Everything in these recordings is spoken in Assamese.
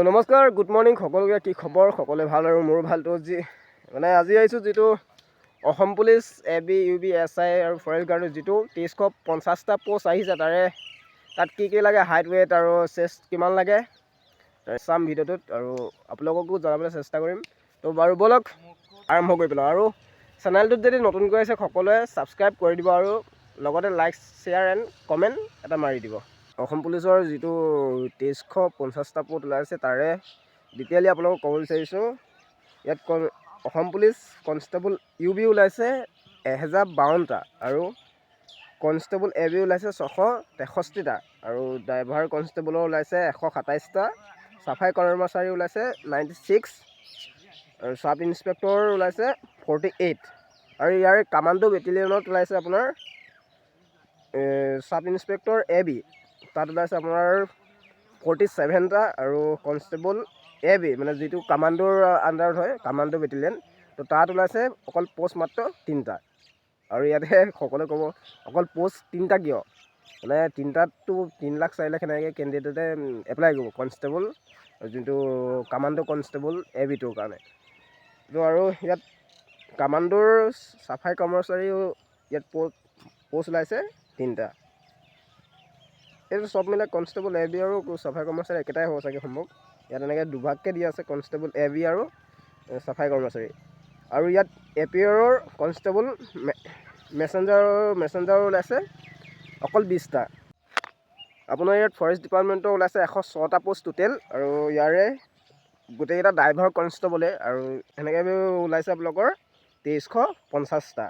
নমস্কাৰ, গুড মৰ্ণিং সকলোকে। কি খবৰ? সকলোৱে ভাল আৰু মোৰো ভালটো আজি আহিছোঁ যিটো Assam police AB UB SI আৰু ফৰেষ্ট গাৰ্ডৰ যিটো 2350টা পোষ্ট আহিছে, তাত কি লাগে, হাইট ৱেট আৰু চেষ্ট কিমান লাগে চাম ভিডিঅ'টোত আৰু আপোনালোককো জনাবলৈ চেষ্টা কৰিম। তো বাৰু ব'লক আৰম্ভ কৰি পেলাওঁ। আৰু চেনেলটোত যদি নতুনকৈ আছে সকলোৱে ছাবস্ক্ৰাইব কৰি দিব আৰু লগতে লাইক শ্বেয়াৰ এণ্ড কমেণ্ট এটা মাৰি দিব। অসম পুলিচৰ যিটো 2350টা পোষ্ট ওলাইছে তাৰে ডিটেইলি আপোনালোকক ক'ব বিচাৰিছোঁ। ইয়াত অসম পুলিচ কনষ্টেবল UB ওলাইছে 1052টা আৰু কনষ্টেবল AB ওলাইছে 663টা আৰু ড্ৰাইভাৰ কনষ্টেবলৰ ওলাইছে 127টা, চাফাই কৰ্মচাৰী ওলাইছে 96 আৰু চাব ইনস্পেক্টৰ ওলাইছে 48 আৰু ইয়াৰ কামাণ্ডো বেটেলিয়নত ওলাইছে আপোনাৰ চাব ইনস্পেক্টৰ AB, তাত ওলাইছে আপোনাৰ 47টা আৰু কনষ্টেবল AB মানে যিটো কামাণ্ডোৰ আণ্ডাৰত হয়, কামাণ্ডো বেটেলিয়ন, তো তাত ওলাইছে অকল পোষ্ট মাত্ৰ 3টা। আৰু ইয়াতে সকলোৱে ক'ব অকল পোষ্ট 3টা কিয়, মানে 3টাততো 3 লাখ 4 লাখ এনেকৈ কেণ্ডিডেটে এপ্লাই কৰিব কনষ্টেবল যোনটো কামাণ্ডো কনষ্টেবল AB-টোৰ কাৰণে। তো আৰু ইয়াত কামাণ্ডোৰ চাফাই কৰ্মচাৰীও ইয়াত পোষ্ট ওলাইছে 3টা। এইটো চব মিলাই কনষ্টেবল AB আৰু চাফাই কৰ্মচাৰী একেটাই হ'ব চাগে সম্ভৱ। ইয়াত এনেকৈ দুভাগকৈ দিয়া আছে, কনষ্টেবল AB আৰু চাফাই কৰ্মচাৰী। আৰু ইয়াত এপিয়াৰৰ কনষ্টেবল মেছেঞ্জাৰো ওলাইছে অকল 20টা। আপোনাৰ ইয়াত ফৰেষ্ট ডিপাৰ্টমেণ্টৰ ওলাইছে 106টা পোষ্ট টোটেল আৰু ইয়াৰে গোটেইকেইটা ড্ৰাইভাৰ কনষ্টেবলে আৰু সেনেকৈ ওলাইছে আপোনালোকৰ 2350টা।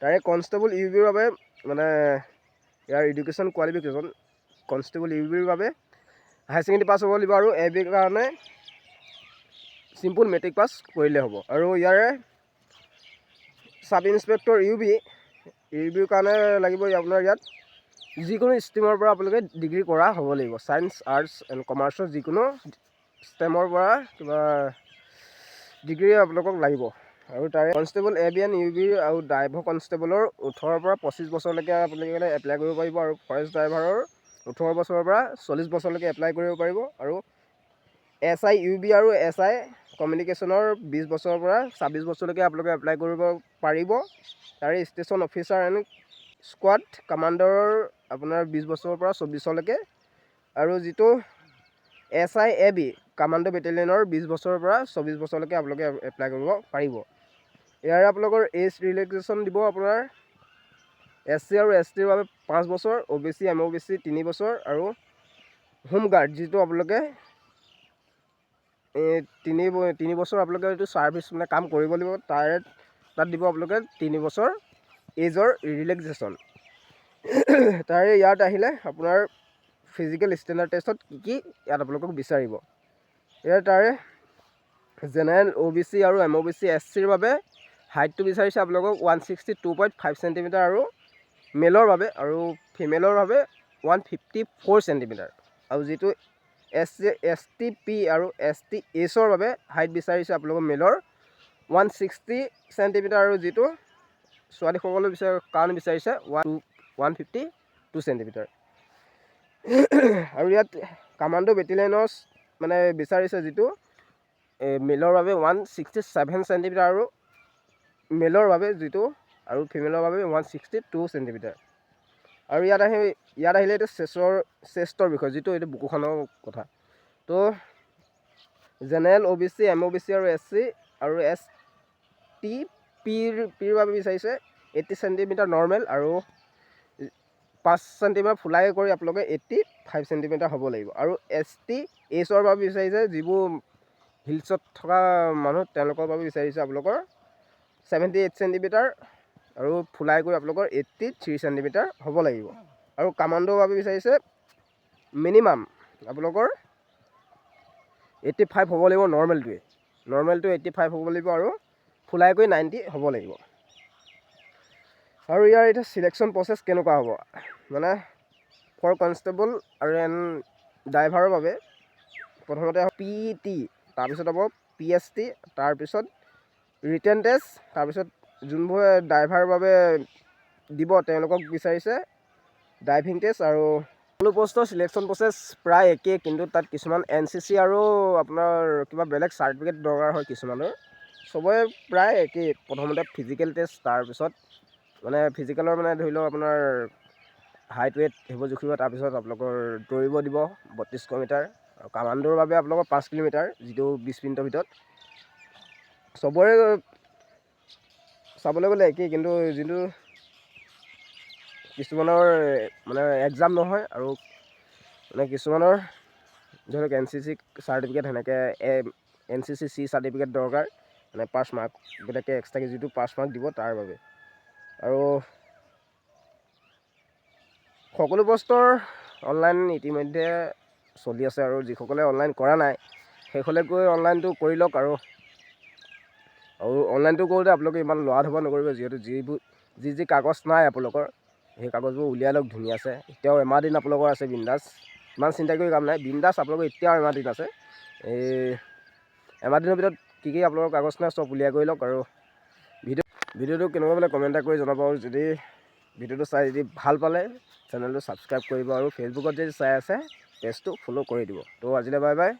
তাৰে কনষ্টেবল UB-ৰ বাবে মানে ইয়াৰ এডুকেশ্যন কোৱালিফিকেশ্যন কনষ্টেবল UB-ৰ বাবে হায়াৰ ছেকেণ্ডেৰী পাছ হ'ব লাগিব আৰু AB-ৰ কাৰণে চিম্পুল মেট্ৰিক পাছ কৰিলে হ'ব। আৰু ইয়াৰে চাব ইনস্পেক্টৰ UB-ৰ কাৰণে লাগিব আপোনাৰ ইয়াত যিকোনো ষ্ট্ৰীমৰ পৰা আপোনালোকে ডিগ্ৰী কৰা হ'ব লাগিব, ছায়েন্স আৰ্টছ এণ্ড কমাৰ্চৰ যিকোনো ষ্ট্ৰীমৰ পৰা কিবা ডিগ্ৰী আপোনালোকক লাগিব। আৰু তাৰে কনষ্টেবল AB এণ্ড UB আৰু ড্ৰাইভাৰ কনষ্টেবলৰ 18ৰ পৰা 25 বছৰলৈকে আপোনালোকে এপ্লাই কৰিব পাৰিব আৰু ফৰেষ্ট ড্ৰাইভাৰৰ 18 বছৰৰ পৰা 40 বছৰলৈকে এপ্লাই কৰিব পাৰিব। আৰু SI UB আৰু SI কমিউনিকেশ্যনৰ 20 বছৰৰ পৰা 26 বছৰলৈকে আপোনালোকে এপ্লাই কৰিব পাৰিব। তাৰে ষ্টেচন অফিচাৰ এণ্ড স্কোৱাড কামাণ্ডাৰৰ আপোনাৰ 20 বছৰৰ পৰা 24লৈকে আৰু যিটো SI AB কামাণ্ডো বেটেলিয়নৰ 20 বছৰৰ পৰা 24 বছৰলৈকে আপোনালোকে এপ্লাই কৰিব পাৰিব। ইয়াৰে আপোনালোকৰ এজ ৰিলেক্সেশ্যন দিব আপোনাৰ SC আৰু ST-ৰ বাবে 5 বছৰ, OBC MOBC 3 বছৰ আৰু হোমগাৰ্ড যিটো আপোনালোকে 3 বছৰ আপোনালোকে এইটো ছাৰ্ভিচ মানে কাম কৰিব লাগিব, তাত দিব আপোনালোকে 3 বছৰ এজৰ ৰিলেক্সেশ্যন। তাৰে ইয়াত আহিলে আপোনাৰ ফিজিকেল ষ্টেণ্ডাৰ্ড টেষ্টত কি ইয়াত আপোনালোকক বিচাৰিব। ইয়াৰ তাৰে জেনেৰেল OBC আৰু MOBC SC-ৰ বাবে হাইটটো বিচাৰিছে আপোনালোকক 162.5 চেণ্টিমিটাৰ আৰু মেলৰ বাবে, আৰু ফিমেলৰ বাবে 154 চেণ্টিমিটাৰ। আৰু যিটো STP আৰু STS-ৰ বাবে হাইট বিচাৰিছে আপোনালোকৰ মেলৰ 160 চেণ্টিমিটাৰ আৰু যিটো ছোৱালীসকলৰ কাৰণে বিচাৰিছে 152 চেণ্টিমিটাৰ। আৰু ইয়াত কামাণ্ডো বেটেলিয়নৰ মানে বিচাৰিছে যিটো মেলৰ বাবে 167 চেণ্টিমিটাৰ আৰু মেলৰ বাবে যিটো আৰু ফিমেলৰ বাবে 162 চেণ্টিমিটাৰ। আৰু ইয়াত আহিলে এইটো চেষ্টৰ বিষয়, যিটো এইটো বুকুখনৰ কথা। তো জেনেৰেল OBC MOBC আৰু SC আৰু STPৰ বাবে বিচাৰিছে 80 চেণ্টিমিটাৰ নৰ্মেল আৰু 5 চেণ্টিমিটাৰ ফুলাই কৰি আপোনালোকে 85 চেণ্টিমিটাৰ হ'ব লাগিব। আৰু STS-ৰ বাবে বিচাৰিছে যিবোৰ হিলছত থকা মানুহ তেওঁলোকৰ বাবে বিচাৰিছে আপোনালোকৰ 78 চেণ্টিমিটাৰ আৰু ফুলাই কৰি আপোনালোকৰ 83 চেণ্টিমিটাৰ হ'ব লাগিব। আৰু কামাণ্ডোৰ বাবে বিচাৰিছে মিনিমাম আপোনালোকৰ 85 হ'ব লাগিব, নৰ্মেলটো 85 হ'ব লাগিব আৰু ফুলাই কৰি 90 হ'ব লাগিব। আৰু ইয়াৰ এতিয়া চিলেকশ্যন প্ৰচেছ কেনেকুৱা হ'ব, মানে ফৰ কনষ্টেবল আৰু ড্ৰাইভাৰৰ বাবে প্ৰথমতে PET, তাৰপিছত হ'ব PST, তাৰপিছত ৰিটেন টেষ্ট, তাৰপিছত যোনবোৰে ড্ৰাইভাৰৰ বাবে দিব তেওঁলোকক বিচাৰিছে ড্ৰাইভিং টেষ্ট আৰু সকলো পষ্টৰ চিলেকশ্যন প্ৰচেছ প্ৰায় একেই, কিন্তু তাত কিছুমান NCC আৰু আপোনাৰ কিবা বেলেগ চাৰ্টিফিকেট দৰকাৰ হয় কিছুমানৰ। চবৰে প্ৰায় একেই। প্ৰথমতে ফিজিকেল টেষ্ট, তাৰপিছত মানে ফিজিকেলৰ মানে ধৰি লওক আপোনাৰ হাইট ৱেইট সেইবোৰ জুখিব। তাৰপিছত আপোনালোকৰ দৌৰিব দিব 3200 মিটাৰ, আৰু কামাণ্ডোৰ বাবে আপোনালোকৰ 5 কিলোমিটাৰ, যিটো 20 মিনিটৰ ভিতৰত। চবৰে চাবলৈ গ'লে একেই, কিন্তু যিটো কিছুমানৰ মানে এক্সাম নহয়, আৰু মানে কিছুমানৰ ধৰক NCC চাৰ্টিফিকেট সেনেকৈ NCC C চাৰ্টিফিকেট দৰকাৰ, মানে পাছ মাৰ্ক বেলেগকৈ এক্সট্ৰাকৈ যিটো পাছ মাৰ্ক দিব তাৰ বাবে। আৰু সকলো পষ্টৰ অনলাইন ইতিমধ্যে চলি আছে, আৰু যিসকলে অনলাইন কৰা নাই সেইসকলে গৈ অনলাইনটো কৰি লওক। আৰু অনলাইনটো কৰোঁতে আপোনালোকে ইমান লৰা ধপা নকৰিব, যিহেতু যি কাগজ নাই আপোনালোকৰ সেই কাগজবোৰ উলিয়াই লওক ধুনীয়াছে। এতিয়াও এমাহ দিন আপোনালোকৰ আছে বিন্দাছ, ইমান চিন্তা কৰি কাম নাই, বিন্দাছ আপোনালোকৰ এতিয়াও এমাহ দিন আছে। এই এমাহ দিনৰ ভিতৰত কি আপোনালোকৰ কাগজ নাই চব উলিয়াই কৰি লওক। আৰু ভিডিঅ'টো কেনেকুৱা পালে কমেণ্ট এটা কৰি জনাব। আৰু যদি ভিডিঅ'টো চাই যদি ভাল পালে চেনেলটো ছাবস্ক্ৰাইব কৰিব, আৰু ফেচবুকত যদি চাই আছে পেজটো ফ'ল' কৰি দিব। তো আজিলৈ বাই বাই।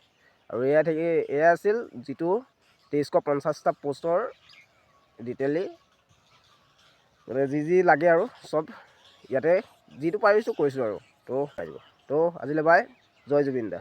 আৰু এয়া আছিল যিটো 2350টা পষ্টৰ ডিটেইলি মানে যি লাগে আৰু চব ইয়াতে যিটো পাৰিছোঁ কৈছোঁ আৰু। তো আজিলৈ বাই, জয় জুবিন দা।